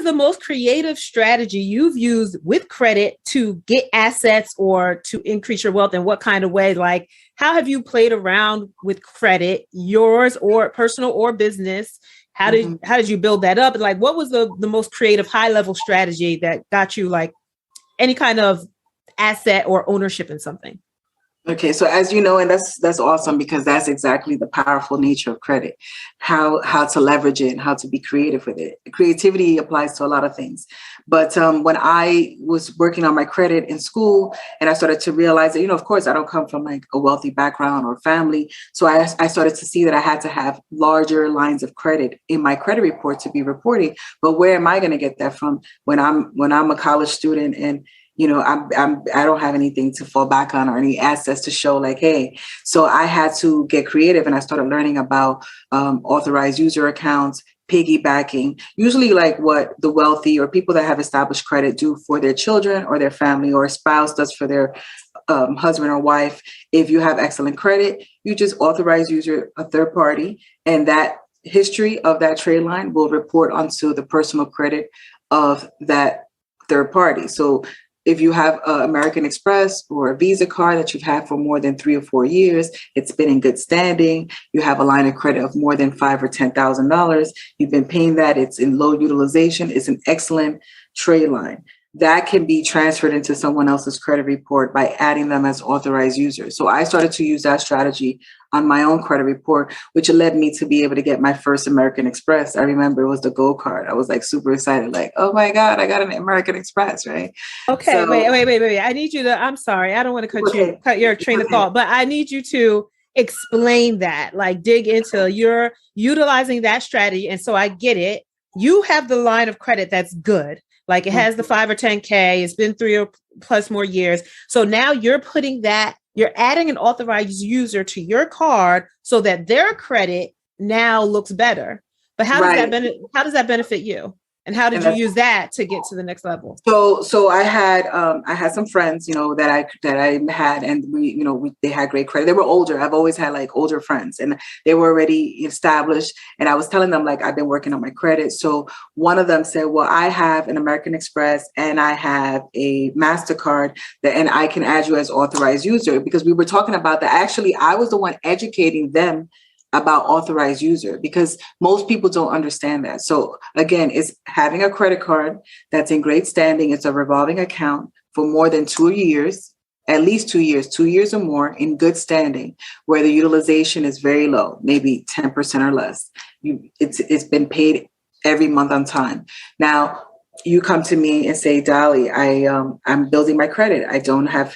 the most creative strategy you've used with credit to get assets or to increase your wealth? In what kind of way? Like, how have you played around with credit, yours or personal or business? How did you build that up? Like, what was the most creative high level strategy that got you like any kind of asset or ownership in something? Okay, so as you know, and that's awesome, because that's exactly the powerful nature of credit, how to leverage it and how to be creative with it. Creativity applies to a lot of things. But when I was working on my credit in school and I started to realize that, of course, I don't come from like a wealthy background or family. So I started to see that I had to have larger lines of credit in my credit report to be reporting. But where am I going to get that from when I'm a college student and I don't have anything to fall back on or any assets to show like, hey, so I had to get creative and I started learning about authorized user accounts, piggybacking, usually like what the wealthy or people that have established credit do for their children or their family, or a spouse does for their husband or wife. If you have excellent credit, you just authorize user a third party, and that history of that trade line will report onto the personal credit of that third party. So if you have American Express or a Visa card that you've had for more than 3 or 4 years, it's been in good standing. You have a line of credit of more than $5,000 or $10,000. You've been paying that. It's in low utilization. It's an excellent trade line. That can be transferred into someone else's credit report by adding them as authorized users. So I started to use that strategy on my own credit report, which led me to be able to get my first American Express. I remember it was the Gold card. I was like super excited, like, oh my God, I got an American Express, right? Okay, so, wait. I need you to, I'm sorry, I don't want to cut your train of thought, but I need you to explain that, like dig into you're utilizing that strategy. And so I get it. You have the line of credit that's good. Like it has the 5 or 10K. It's been 3 or plus more years. So now you're adding an authorized user to your card so that their credit now looks better. But how does that benefit you? And how did you use that to get to the next level? So I had some friends, that I had, and they had great credit. They were older. I've always had like older friends, and they were already established. And I was telling them like I've been working on my credit. So one of them said, "Well, I have an American Express and I have a MasterCard and I can add you as authorized user," because we were talking about that. Actually, I was the one educating them about authorized user, because most people don't understand that. So again, it's having a credit card that's in great standing. It's a revolving account for more than 2 years, at least 2 years, 2 years or more, in good standing, where the utilization is very low, maybe 10% or less. It's been paid every month on time. Now you come to me and say, Dalle, I'm building my credit. I don't have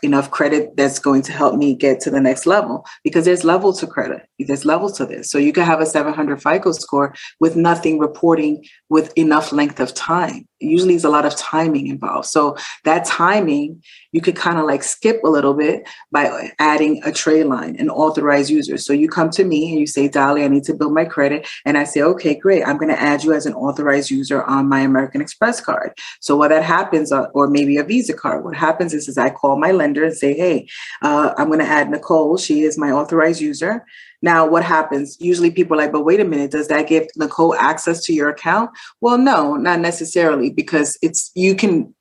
enough credit that's going to help me get to the next level, because there's levels to credit. There's levels to this. So you can have a 700 FICO score with nothing reporting with enough length of time. Usually there's a lot of timing involved. So that timing, you could kind of like skip a little bit by adding a trade line, an authorized user. So you come to me and you say, Dalle, I need to build my credit. And I say, okay, great. I'm going to add you as an authorized user on my American Express card. So what that happens, or maybe a Visa card, what happens is I call my lender and say, hey, I'm going to add Nicole. She is my authorized user. Now, what happens? Usually people are like, but wait a minute, does that give Nicole access to your account? Well, no, not necessarily, because you can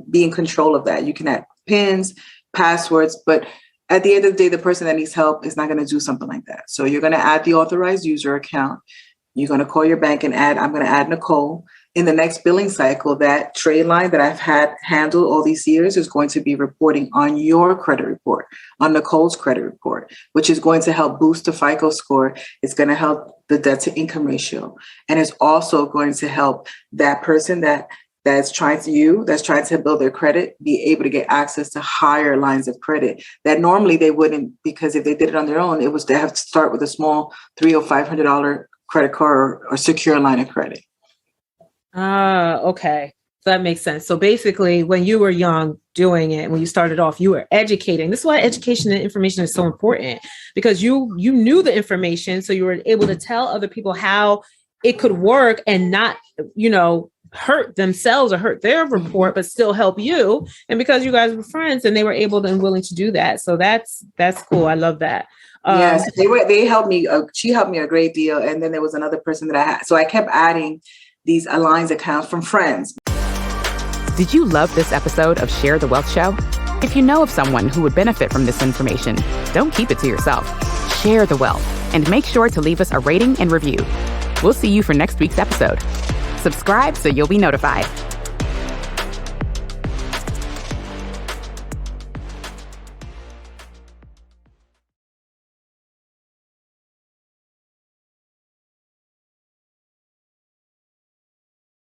be in control of that. You can add PINs, passwords, but at the end of the day, the person that needs help is not going to do something like that. So you're going to add the authorized user account. You're going to call your bank and I'm going to add Nicole. In the next billing cycle, that trade line that I've had handled all these years is going to be reporting on your credit report, on Nicole's credit report, which is going to help boost the FICO score. It's going to help the debt to income ratio. And it's also going to help that person that's trying to build their credit, be able to get access to higher lines of credit that normally they wouldn't, because if they did it on their own, they have to start with a small $300 or $500 credit card or secure line of credit. Okay. So that makes sense. So basically, when you were young doing it, when you started off, you were educating. This is why education and information is so important, because you knew the information. So you were able to tell other people how it could work and not, hurt themselves or hurt their report, but still help you. And because you guys were friends and they were able and willing to do that. So that's cool. I love that. Yes, they helped me. She helped me a great deal. And then there was another person that I had. So I kept adding these aligns accounts from friends. Did you love this episode of Share the Wealth Show? If you know of someone who would benefit from this information, don't keep it to yourself. Share the wealth and make sure to leave us a rating and review. We'll see you for next week's episode. Subscribe so you'll be notified.